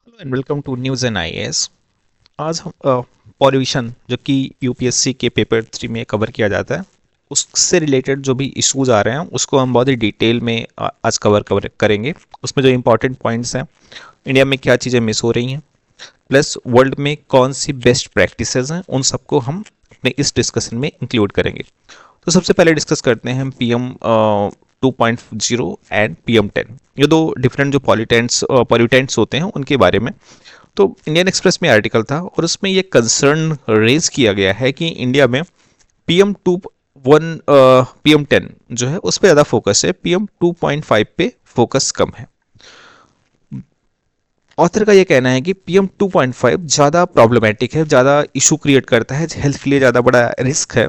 Hello and welcome to news and IAS. आज हम pollution जो कि यूपीएससी के पेपर 3 में कवर किया जाता है उससे रिलेटेड जो भी इश्यूज आ रहे हैं उसको हम बहुत ही डिटेल में आज कवर करेंगे। उसमें जो इम्पोर्टेंट पॉइंट्स हैं, इंडिया में क्या चीज़ें मिस हो रही हैं, प्लस वर्ल्ड में कौन सी बेस्ट प्रैक्टिसेस हैं, उन सबको हम अपने इस डिस्कशन में इंक्लूड करेंगे। तो सबसे पहले डिस्कस करते हैं पीएम 2.0 एंड PM10। ये दो डिफरेंट जो पॉल्यूटेंट्स होते हैं उनके बारे में। तो इंडियन एक्सप्रेस में आर्टिकल था और उसमें ये कंसर्न रेज किया गया है कि इंडिया में PM10 जो है उस पर ज़्यादा फोकस है, PM2.5 पे फोकस कम है। ऑथर का ये कहना है कि PM2.5 ज़्यादा प्रॉब्लमेटिक है, ज़्यादा इशू क्रिएट करता है, हेल्थ के लिए ज़्यादा बड़ा रिस्क है।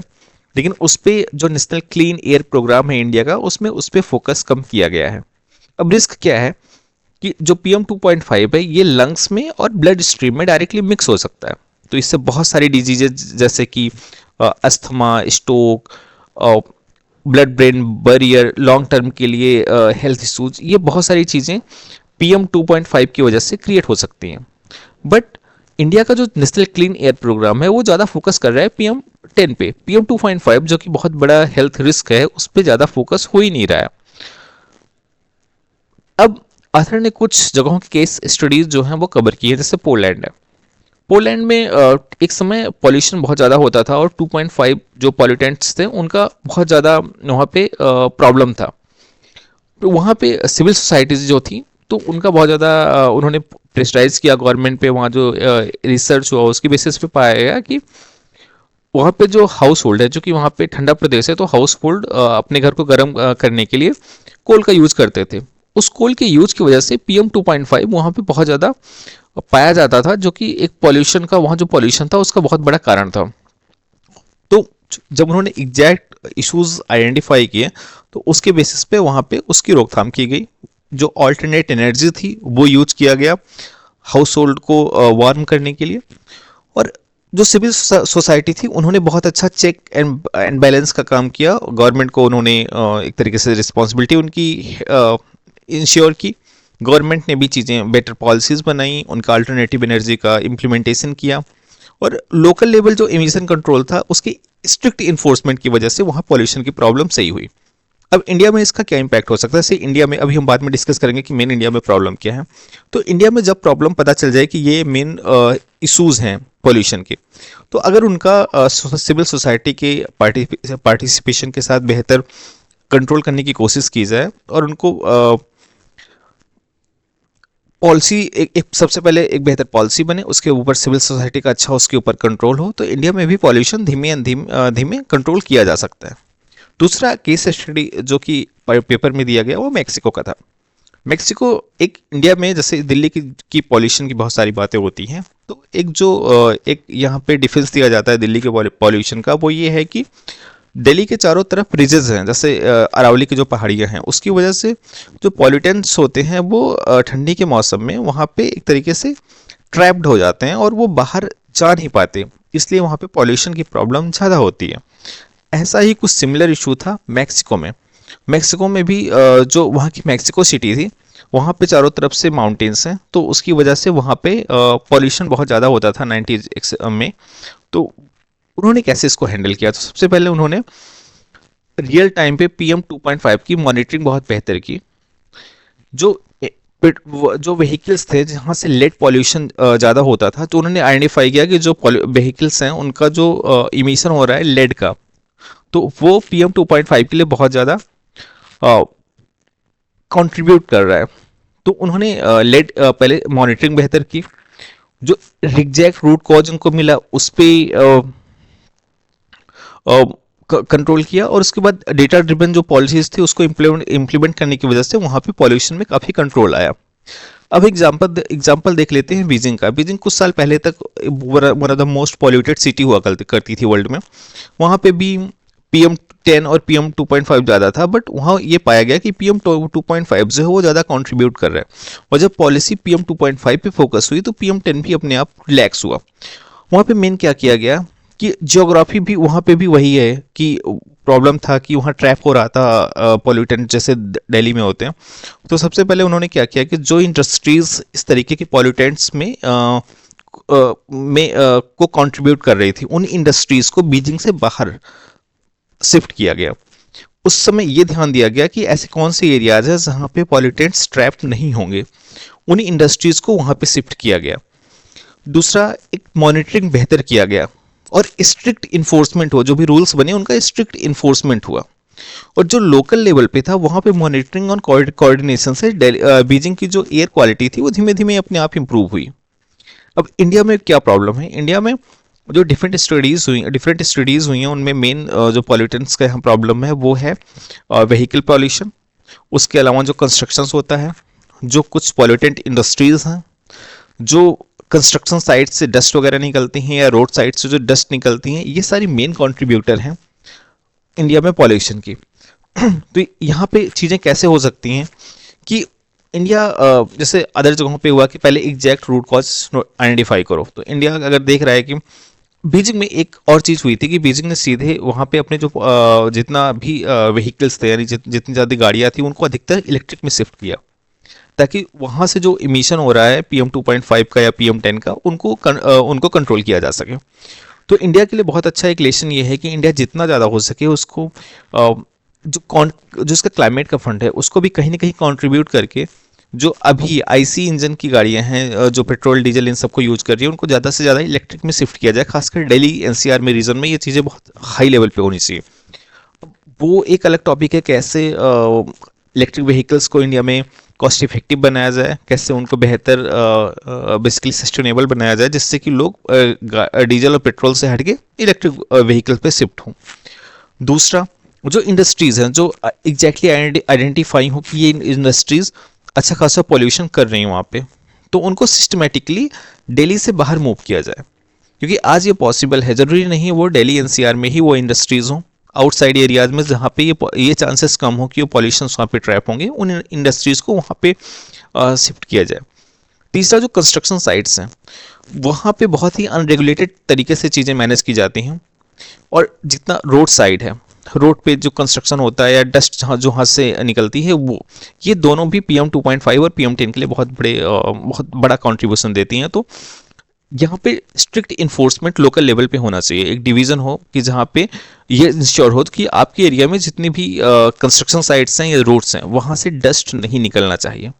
लेकिन उस पर जो नेशनल क्लीन एयर प्रोग्राम है इंडिया का, उसमें उस पर फोकस कम किया गया है। अब रिस्क क्या है कि जो PM2.5 है ये लंग्स में और ब्लड स्ट्रीम में डायरेक्टली मिक्स हो सकता है। तो इससे बहुत सारी डिजीजेज जैसे कि asthma, stroke, blood brain barrier, long term के लिए हेल्थ इश्यूज, ये बहुत सारी चीज़ें PM2.5 की वजह से क्रिएट हो सकती हैं। बट इंडिया का जो नेशनल क्लीन एयर प्रोग्राम है वो ज़्यादा फोकस कर रहा है PM10 पे। PM2.5 जो कि बहुत बड़ा हेल्थ रिस्क है उस पर ज़्यादा फोकस हो ही नहीं रहा है। अब आथर ने कुछ जगहों की केस स्टडीज जो हैं वो कवर की है, जैसे पोलैंड है। पोलैंड में एक समय पॉल्यूशन बहुत ज़्यादा होता था और 2.5 जो पॉल्यूटेंट्स थे उनका बहुत ज़्यादा वहाँ पे प्रॉब्लम था। तो वहाँ पे सिविल सोसाइटीज जो थी तो उनका बहुत ज़्यादा उन्होंने प्रेशराइज किया गवर्नमेंट पे। वहाँ जो रिसर्च हुआ उसकी बेसिस पे पाया गया कि वहाँ पे जो हाउस होल्ड है, जो कि वहाँ पे ठंडा प्रदेश है, तो हाउस होल्ड अपने घर को गर्म करने के लिए कोल का यूज़ करते थे। उस कोल के यूज की वजह से PM2.5 वहाँ पे बहुत ज़्यादा पाया जाता था, जो कि एक पॉल्यूशन का, वहाँ जो पॉल्यूशन था उसका बहुत बड़ा कारण था। तो जब उन्होंने एग्जैक्ट इश्यूज आइडेंटिफाई किए तो उसके बेसिस पे वहाँ पे उसकी रोकथाम की गई। जो ऑल्टरनेट एनर्जी थी वो यूज किया गया हाउस होल्ड को वार्म करने के लिए। और जो सिविल सोसाइटी थी उन्होंने बहुत अच्छा चेक एंड बैलेंस का काम किया। गवर्नमेंट को उन्होंने एक तरीके से रिस्पॉन्सिबिलिटी उनकी इंश्योर की। गवर्नमेंट ने भी चीज़ें बेटर पॉलिसीज़ बनाई, उनका अल्टरनेटिव एनर्जी का इम्प्लीमेंटेशन किया। और लोकल लेवल जो एमिशन कंट्रोल था उसकी स्ट्रिक्ट इन्फोर्समेंट की वजह से वहाँ पॉल्यूशन की प्रॉब्लम सही हुई। अब इंडिया में इसका क्या इम्पैक्ट हो सकता है? जैसे इंडिया में अभी हम बाद में डिस्कस करेंगे कि मेन इंडिया में प्रॉब्लम क्या है। तो इंडिया में जब प्रॉब्लम पता चल जाए कि ये मेन इश्यूज हैं पॉल्यूशन के, तो अगर उनका सिविल सोसाइटी के पार्टिसिपेशन के साथ बेहतर कंट्रोल करने की कोशिश की जाए और उनको पॉलिसी एक सबसे पहले एक बेहतर पॉलिसी बने, उसके ऊपर सिविल सोसाइटी का अच्छा उसके ऊपर कंट्रोल हो, तो इंडिया में भी पॉल्यूशन धीमे कंट्रोल किया जा सकता है। दूसरा केस स्टडी जो कि पेपर में दिया गया वो मेक्सिको का था। मेक्सिको एक इंडिया में जैसे दिल्ली की पॉल्यूशन की बहुत सारी बातें होती हैं, तो एक यहाँ पे डिफेंस दिया जाता है दिल्ली के पॉल्यूशन का, वो ये है कि दिल्ली के चारों तरफ रिजेस हैं, जैसे अरावली की जो पहाड़ियाँ हैं, उसकी वजह से जो पॉल्यूटेंट्स होते हैं वो ठंडी के मौसम में वहाँ पे एक तरीके से ट्रैप्ड हो जाते हैं और वो बाहर जा नहीं पाते, इसलिए वहाँ पे पॉल्यूशन की प्रॉब्लम ज़्यादा होती है। ऐसा ही कुछ सिमिलर इशू था मैक्सिको में। मैक्सिको में भी जो वहाँ की मैक्सिको सिटी थी वहाँ पे चारों तरफ से माउंटेन्स हैं, तो उसकी वजह से वहाँ पे पॉल्यूशन बहुत ज़्यादा होता था 90s में। तो उन्होंने कैसे इसको हैंडल किया? तो सबसे पहले उन्होंने रियल टाइम पे PM2.5 की मॉनिटरिंग बहुत बेहतर की। जो जो व्हीकल्स थे जहाँ से लेड पॉल्यूशन ज़्यादा होता था, तो उन्होंने आइडेंटिफाई किया कि जो व्हीकल्स हैं उनका जो इमिशन हो रहा है लेड का, तो वो PM2.5 के लिए बहुत ज़्यादा कंट्रीब्यूट कर रहा है। तो उन्होंने लेड पहले मॉनिटरिंग बेहतर की। जो एग्जैक्ट रूट कॉज उनको मिला उस पर कंट्रोल किया, और उसके बाद डेटा ड्रिवन जो पॉलिसीज थी उसको इम्प्लीमेंट करने की वजह से वहाँ पे पॉल्यूशन में काफ़ी कंट्रोल आया। अब एग्जाम्पल देख लेते हैं बीजिंग का। बीजिंग कुछ साल पहले तक one of the most polluted city हुआ करती थी वर्ल्ड में। वहाँ पे भी PM10 और PM2.5 ज़्यादा था, बट वहाँ ये पाया गया कि PM2.5 जो है वो ज़्यादा कंट्रीब्यूट कर रहा है। और जब पॉलिसी PM2.5 पे फोकस हुई तो PM10 भी अपने आप रिलैक्स हुआ। वहाँ पे मेन क्या किया गया कि जियोग्राफी भी वहाँ पे भी वही है कि प्रॉब्लम था कि वहाँ ट्रैप हो रहा था पॉल्यूटेंट जैसे दिल्ली में होते हैं। तो सबसे पहले उन्होंने क्या किया कि जो इंडस्ट्रीज इस तरीके के पॉल्यूटेंट्स को कंट्रीब्यूट कर रही थी, उन इंडस्ट्रीज को बीजिंग से बाहर शिफ्ट किया गया। उस समय ये ध्यान दिया गया कि ऐसे कौन से एरियाज है जहाँ पे पॉल्यूटेंट्स ट्रैप नहीं होंगे, उन इंडस्ट्रीज को वहाँ पे शिफ्ट किया गया। दूसरा, एक मॉनिटरिंग बेहतर किया गया और स्ट्रिक्ट इन्फोर्समेंट हुआ, जो भी रूल्स बने उनका स्ट्रिक्ट इन्फोर्समेंट हुआ। और जो लोकल लेवल पे था वहाँ पे मॉनिटरिंग और कोऑर्डिनेशन से बीजिंग की जो एयर क्वालिटी थी वो धीमे धीमे अपने आप इंप्रूव हुई। अब इंडिया में क्या प्रॉब्लम है? इंडिया में जो डिफरेंट स्टडीज़ हुई हैं उनमें मेन जो पॉल्यूटेंट्स का यहाँ प्रॉब्लम है वो है व्हीकल पॉल्यूशन। उसके अलावा जो कंस्ट्रक्शंस होता है, जो कुछ पॉल्यूटेंट इंडस्ट्रीज़ हैं, जो कंस्ट्रक्शन साइट से डस्ट वगैरह निकलती हैं या रोड साइड से जो डस्ट निकलती हैं, ये सारी मेन कंट्रीब्यूटर हैं इंडिया में पॉल्यूशन की। तो यहाँ पे चीज़ें कैसे हो सकती हैं कि इंडिया जैसे अदर जगहों पे हुआ कि पहले एग्जैक्ट रूट कॉज आइडेंटिफाई करो, तो इंडिया अगर देख रहा है कि बीजिंग में एक और चीज़ हुई थी कि बीजिंग ने सीधे वहाँ पे अपने जो जितना भी व्हीकल्स थे, यानी जितनी ज़्यादा गाड़ियाँ थी उनको अधिकतर इलेक्ट्रिक में शिफ्ट किया, ताकि वहाँ से जो इमिशन हो रहा है PM 2.5 का या PM 10 का उनको कंट्रोल किया जा सके। तो इंडिया के लिए बहुत अच्छा एक लेसन ये है कि इंडिया जितना ज़्यादा हो सके उसको जो इसका क्लाइमेट का फंड है उसको भी कहीं ना कहीं कंट्रीब्यूट करके जो अभी IC इंजन की गाड़ियां हैं जो पेट्रोल डीजल इन सबको यूज कर रही है उनको ज़्यादा से ज़्यादा इलेक्ट्रिक में शिफ्ट किया जाए। खासकर दिल्ली NCR में रीजन में ये चीज़ें बहुत हाई लेवल पे होनी चाहिए। वो एक अलग टॉपिक है, कैसे इलेक्ट्रिक व्हीकल्स को इंडिया में कॉस्ट इफेक्टिव बनाया जाए, कैसे उनको बेहतर बेसिकली सस्टेनेबल बनाया जाए जिससे कि लोग डीजल और पेट्रोल से हटके इलेक्ट्रिक व्हीकल पे शिफ्ट हों। दूसरा, जो इंडस्ट्रीज़ हैं जो एग्जैक्टली आइडेंटिफाई हो कि ये इंडस्ट्रीज़ अच्छा खासा पॉल्यूशन कर रही हैं वहाँ पे, तो उनको सिस्टमेटिकली दिल्ली से बाहर मूव किया जाए, क्योंकि आज ये पॉसिबल है। ज़रूरी नहीं है वो दिल्ली NCR में ही वो इंडस्ट्रीज़ हों, आउटसाइड एरियाज में जहाँ पे ये चांसेस कम हो कि वो पॉल्यूशन वहाँ पे ट्रैप होंगे, उन इंडस्ट्रीज़ को वहाँ पे शिफ्ट किया जाए। तीसरा, जो कंस्ट्रक्शन साइट्स हैं वहाँ पे बहुत ही अनरेगुलेटेड तरीके से चीज़ें मैनेज की जाती हैं, और जितना रोड साइड है, रोड पे जो कंस्ट्रक्शन होता है या डस्ट जो हाथ से निकलती है वो, ये दोनों भी PM 2.5 और PM 10 के लिए बहुत बड़ा कंट्रीब्यूशन देती हैं। तो यहाँ पे स्ट्रिक्ट इन्फोर्समेंट लोकल लेवल पे होना चाहिए, एक डिवीज़न हो कि जहाँ पे ये इंश्योर हो कि आपके एरिया में जितनी भी कंस्ट्रक्शन साइट्स हैं या रोड्स हैं वहाँ से डस्ट नहीं निकलना चाहिए।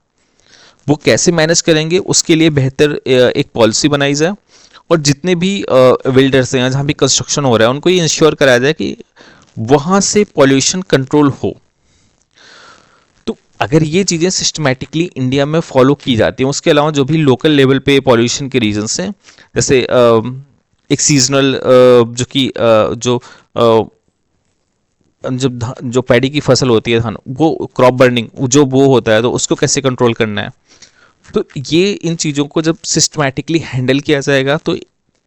वो कैसे मैनेज करेंगे उसके लिए बेहतर एक पॉलिसी बनाई जाए, और जितने भी बिल्डर्स हैं जहाँ भी कंस्ट्रक्शन हो रहा है उनको ये इंश्योर कराया जाए कि वहाँ से पॉल्यूशन कंट्रोल हो। तो अगर ये चीज़ें सिस्टमेटिकली इंडिया में फॉलो की जाती हैं, उसके अलावा जो भी लोकल लेवल पे पॉल्यूशन के रीजंस हैं, जैसे एक सीजनल जो कि जो पैडी की फसल होती है धान, वो क्रॉप बर्निंग जो वो होता है, तो उसको कैसे कंट्रोल करना है। तो ये इन चीज़ों को जब सिस्टमेटिकली हैंडल किया जाएगा तो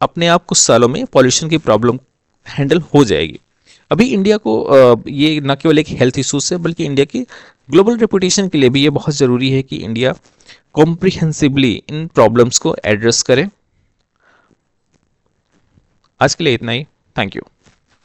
अपने आप कुछ सालों में पॉल्यूशन की प्रॉब्लम हैंडल हो जाएगी। अभी इंडिया को ये न केवल एक हेल्थ इशू से बल्कि इंडिया की ग्लोबल रेपुटेशन के लिए भी ये बहुत ज़रूरी है कि इंडिया कॉम्प्रिहेंसिवली इन प्रॉब्लम्स को एड्रेस करे। आज के लिए इतना ही। Thank you.